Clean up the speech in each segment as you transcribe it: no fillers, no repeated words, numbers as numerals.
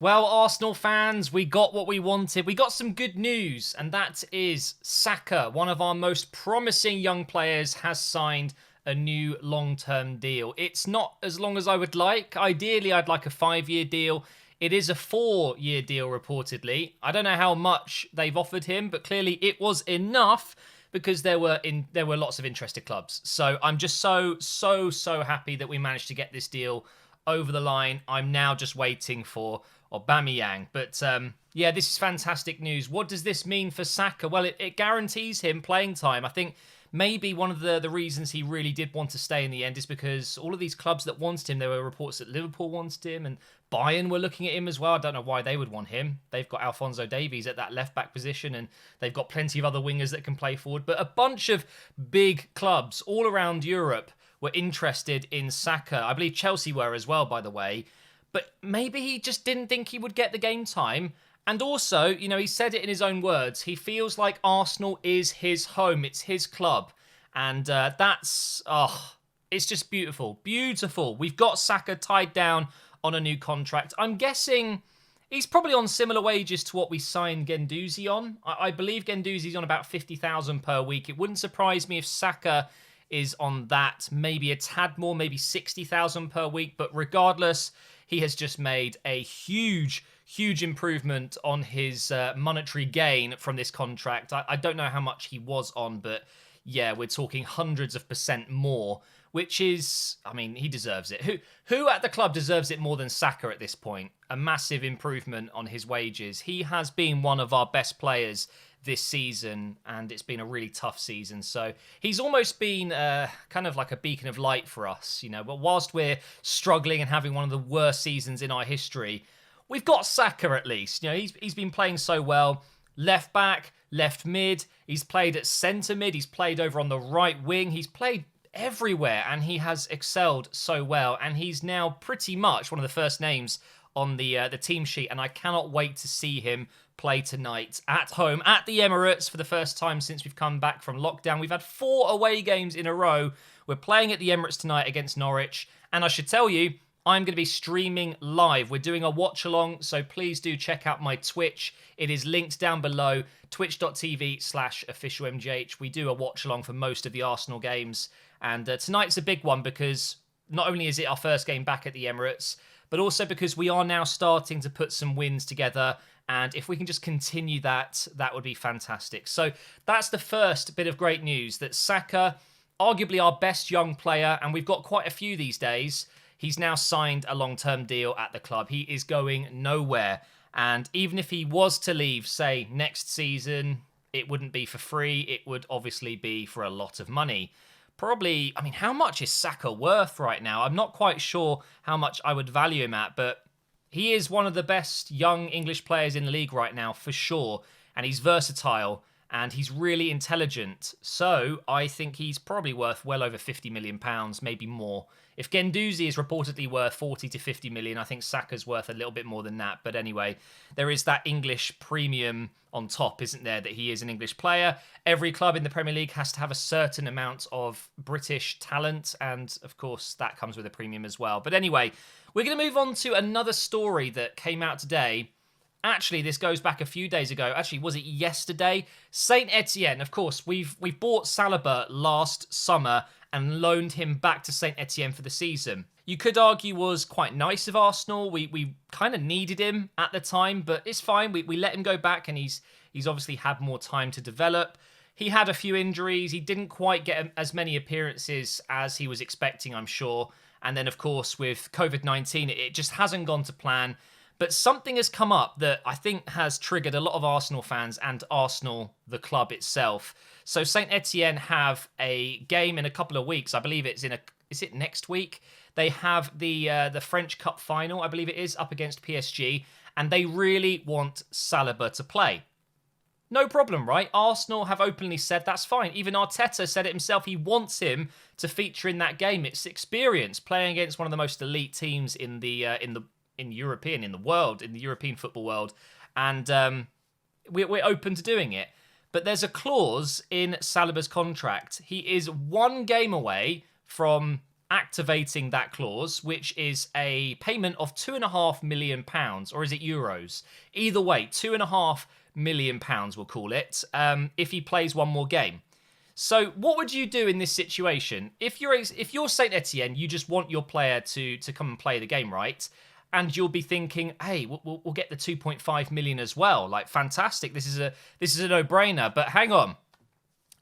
Well, Arsenal fans, we got what we wanted. We got some good news, and that is Saka, one of our most promising young players, has signed a new long-term deal. It's not as long as I would like. Ideally, I'd like a 5-year deal. It is a 4-year deal, reportedly. I don't know how much they've offered him, but clearly it was enough because there were lots of interested clubs. So I'm just so happy that we managed to get this deal over the line. I'm now just waiting for Aubameyang. But yeah, this is fantastic news. What does this mean for Saka? Well, it guarantees him playing time. I think maybe one of the reasons he really did want to stay in the end is because all of these clubs that wanted him, there were reports that Liverpool wanted him and Bayern were looking at him as well. I don't know why they would want him. They've got Alphonso Davies at that left-back position and they've got plenty of other wingers that can play forward. But a bunch of big clubs all around Europe were interested in Saka. I believe Chelsea were as well, by the way. But maybe he just didn't think he would get the game time. And also, you know, he said it in his own words. He feels like Arsenal is his home. It's his club. And it's just beautiful. Beautiful. We've got Saka tied down on a new contract. I'm guessing he's probably on similar wages to what we signed Guendouzi on. I believe Guendouzi's on about 50,000 per week. It wouldn't surprise me if Saka is on that, maybe a tad more, maybe 60,000 per week. But regardless, he has just made a huge improvement on his monetary gain from this contract. I don't know how much he was on, but yeah, we're talking hundreds of percent more, which is, I mean, he deserves it. Who at the club deserves it more than Saka at this point? A massive improvement on his wages. He has been one of our best players this season, and it's been a really tough season. So he's almost been kind of like a beacon of light for us, you know. But whilst we're struggling and having one of the worst seasons in our history, we've got Saka at least. You know, he's been playing so well. Left back, left mid. He's played at centre mid. He's played over on the right wing. He's played everywhere, and he has excelled so well. And he's now pretty much one of the first names on the team sheet, and I cannot wait to see him play tonight at home at the Emirates for the first time since we've come back from lockdown. We've had 4 away games in a row. We're playing at the Emirates tonight against Norwich, and I should tell you, I'm going to be streaming live. We're doing a watch-along, so please do check out my Twitch. It is linked down below, twitch.tv/officialmgh. We do a watch-along for most of the Arsenal games, and tonight's a big one because not only is it our first game back at the Emirates, but also because we are now starting to put some wins together, and if we can just continue that, that would be fantastic. So that's the first bit of great news, that Saka, arguably our best young player, and we've got quite a few these days, he's now signed a long-term deal at the club. He is going nowhere. And even if he was to leave, say, next season, it wouldn't be for free. It would obviously be for a lot of money. Probably, I mean, how much is Saka worth right now? I'm not quite sure how much I would value him at, but he is one of the best young English players in the league right now, for sure. And he's versatile, and he's really intelligent. So I think he's probably worth well over £50 million, maybe more. If Guendouzi is reportedly worth 40 to 50 million, I think Saka's worth a little bit more than that. But anyway, there is that English premium on top, isn't there, that he is an English player. Every club in the Premier League has to have a certain amount of British talent, and of course that comes with a premium as well. But anyway, we're going to move on to another story that came out today. Actually, this goes back a few days ago. Actually, was it yesterday? Saint Etienne, of course, we've bought Saliba last summer and loaned him back to Saint Etienne for the season. You could argue was quite nice of Arsenal. We kind of needed him at the time, but it's fine. We let him go back, and he's obviously had more time to develop. He had a few injuries. He didn't quite get as many appearances as he was expecting, I'm sure. And then, of course, with COVID-19, it just hasn't gone to plan. But something has come up that I think has triggered a lot of Arsenal fans and Arsenal, the club itself. So Saint Etienne have a game in a couple of weeks. I believe is it next week? They have the French Cup final, I believe it is, up against PSG, and they really want Saliba to play. No problem, right? Arsenal have openly said that's fine. Even Arteta said it himself. He wants him to feature in that game. It's experience playing against one of the most elite teams in the European football world, and we're open to doing it. But there's a clause in Saliba's contract. He is 1 game away from activating that clause, which is a payment of £2.5 million, or is it euros? Either way, £2.5 million, we'll call it, if he plays one more game. So what would you do in this situation? If you're Saint Etienne, you just want your player to come and play the game, right? And you'll be thinking, hey, we'll get the 2.5 million as well. Like, fantastic. This is a no-brainer. But hang on.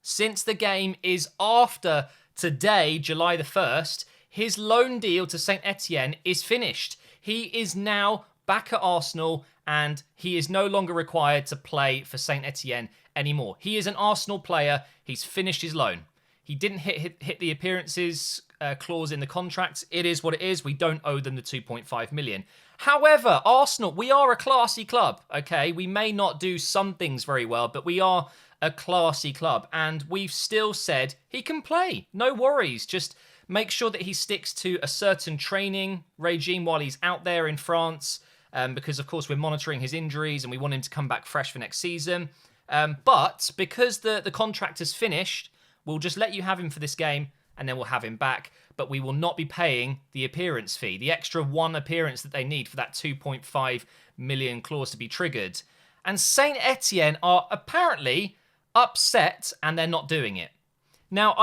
Since the game is after today, July the 1st, his loan deal to Saint Etienne is finished. He is now back at Arsenal, and he is no longer required to play for Saint Etienne anymore. He is an Arsenal player. He's finished his loan. He didn't hit the appearances clause in the contract. It is what it is. We don't owe them the 2.5 million. However, Arsenal, we are a classy club, okay? We may not do some things very well, but we are a classy club, and we've still said he can play. No worries. Just make sure that he sticks to a certain training regime while he's out there in France, because, of course, we're monitoring his injuries and we want him to come back fresh for next season. But because the contract is finished, we'll just let you have him for this game, and then we'll have him back. But we will not be paying the appearance fee, the extra one appearance that they need for that 2.5 million clause to be triggered. And Saint Etienne are apparently upset, and they're not doing it. Now,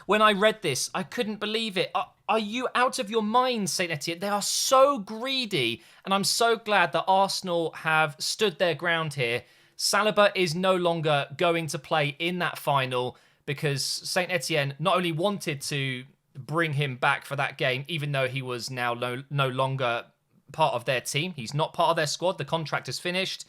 when I read this, I couldn't believe it. Are you out of your mind, Saint Etienne? They are so greedy, and I'm so glad that Arsenal have stood their ground here. Saliba is no longer going to play in that final because Saint Etienne not only wanted to bring him back for that game, even though he was now no longer part of their team. He's not part of their squad. The contract is finished.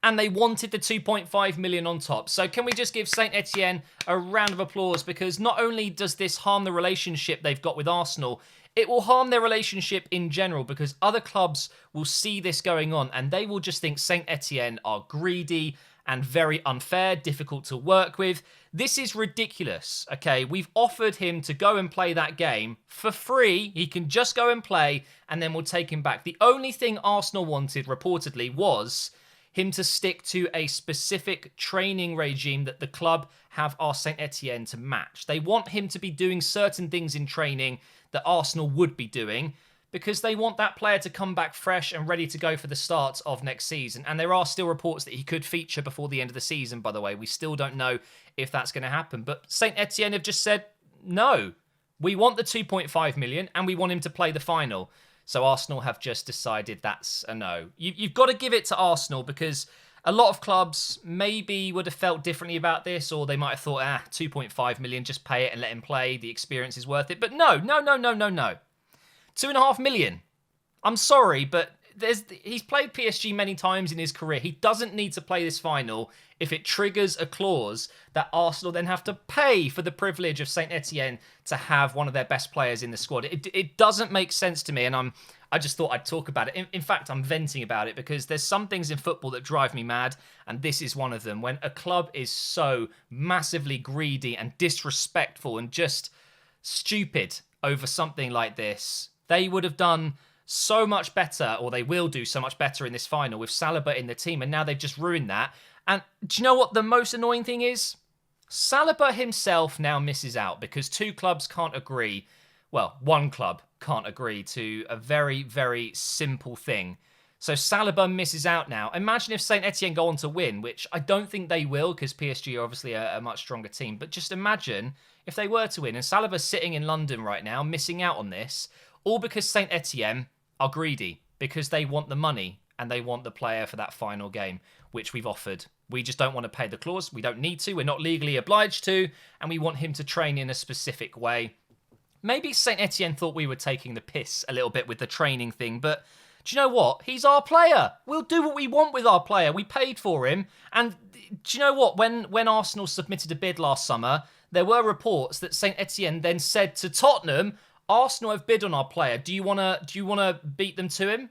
And they wanted the 2.5 million on top. So can we just give Saint Etienne a round of applause? Because not only does this harm the relationship they've got with Arsenal, it will harm their relationship in general, because other clubs will see this going on and they will just think Saint Etienne are greedy and very unfair, difficult to work with. This is ridiculous, okay? We've offered him to go and play that game for free. He can just go and play, and then we'll take him back. The only thing Arsenal wanted, reportedly, was him to stick to a specific training regime that the club have asked Saint Etienne to match. They want him to be doing certain things in training that Arsenal would be doing, because they want that player to come back fresh and ready to go for the start of next season. And there are still reports that he could feature before the end of the season, by the way. We still don't know if that's going to happen. But Saint Etienne have just said, no, we want the 2.5 million and we want him to play the final. So Arsenal have just decided that's a no. You've got to give it to Arsenal, because a lot of clubs maybe would have felt differently about this, or they might have thought, 2.5 million, just pay it and let him play. The experience is worth it. But no. 2.5 million. I'm sorry, but he's played PSG many times in his career. He doesn't need to play this final if it triggers a clause that Arsenal then have to pay for the privilege of Saint Etienne to have one of their best players in the squad. It doesn't make sense to me, and I just thought I'd talk about it. In fact, I'm venting about it because there's some things in football that drive me mad, and this is one of them. When a club is so massively greedy and disrespectful and just stupid over something like this, they would have done so much better, or they will do so much better in this final with Saliba in the team, and now they've just ruined that. And do you know what the most annoying thing is? Saliba himself now misses out because two clubs can't agree. Well, one club can't agree to a very, very simple thing. So Saliba misses out now. Imagine if Saint Etienne go on to win, which I don't think they will, because PSG are obviously a much stronger team. But just imagine if they were to win, and Saliba's sitting in London right now, missing out on this, all because Saint Etienne are greedy, because they want the money and they want the player for that final game, which we've offered. We just don't want to pay the clause. We don't need to. We're not legally obliged to, and we want him to train in a specific way. Maybe Saint Etienne thought we were taking the piss a little bit with the training thing, but do you know what? He's our player. We'll do what we want with our player. We paid for him. And do you know what? When Arsenal submitted a bid last summer, there were reports that Saint Etienne then said to Tottenham, Arsenal have bid on our player. Do you want to beat them to him?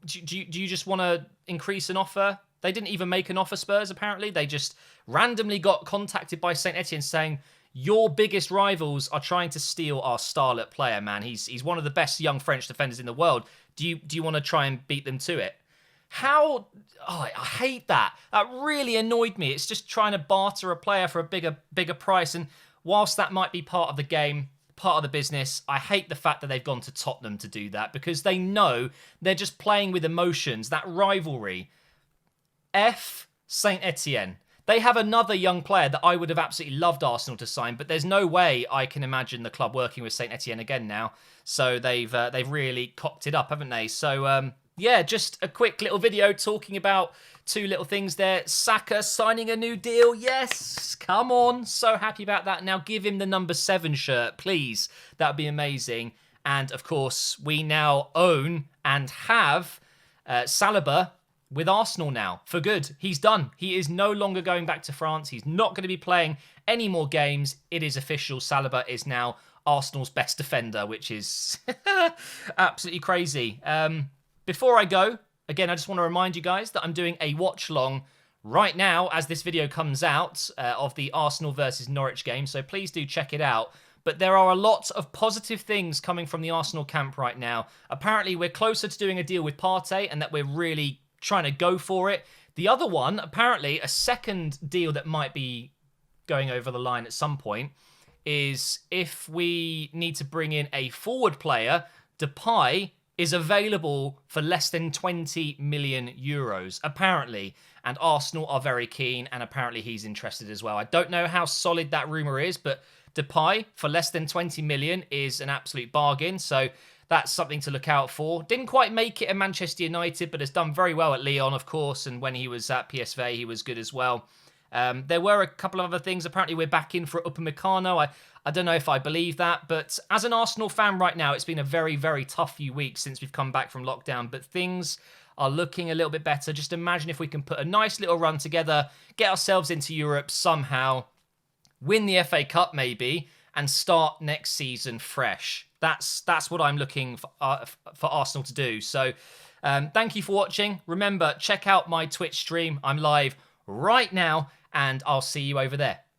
Do you just want to increase an offer? They didn't even make an offer, Spurs, apparently. They just randomly got contacted by Saint Etienne saying, your biggest rivals are trying to steal our starlet player, man. He's one of the best young French defenders in the world. Do you want to try and beat them to it? How? Oh, I hate that. That really annoyed me. It's just trying to barter a player for a bigger price. And whilst that might be part of the game, part of the business. I hate the fact that they've gone to Tottenham to do that because they know they're just playing with emotions, that rivalry. F. Saint Etienne. They have another young player that I would have absolutely loved Arsenal to sign, but there's no way I can imagine the club working with Saint Etienne again now. So they've really cocked it up, haven't they? So yeah, just a quick little video talking about two little things there. Saka signing a new deal. Yes, come on. So happy about that. Now give him the number 7 shirt, please. That would be amazing. And of course, we now own and have Saliba with Arsenal now, for good. He's done. He is no longer going back to France. He's not going to be playing any more games. It is official. Saliba is now Arsenal's best defender, which is absolutely crazy. Before I go, again, I just want to remind you guys that I'm doing a watch-along right now as this video comes out of the Arsenal versus Norwich game, so please do check it out. But there are a lot of positive things coming from the Arsenal camp right now. Apparently, we're closer to doing a deal with Partey and that we're really trying to go for it. The other one, apparently, a second deal that might be going over the line at some point, is if we need to bring in a forward player, Depay is available for less than 20 million euros, apparently. And Arsenal are very keen, and apparently he's interested as well. I don't know how solid that rumour is, but Depay for less than 20 million is an absolute bargain. So that's something to look out for. Didn't quite make it at Manchester United, but has done very well at Lyon, of course. And when he was at PSV, he was good as well. There were a couple of other things. Apparently, we're back in for Upamecano. I don't know if I believe that. But as an Arsenal fan right now, it's been a very, very tough few weeks since we've come back from lockdown. But things are looking a little bit better. Just imagine if we can put a nice little run together, get ourselves into Europe somehow, win the FA Cup maybe, and start next season fresh. That's what I'm looking for Arsenal to do. So thank you for watching. Remember, check out my Twitch stream. I'm live right now, and I'll see you over there.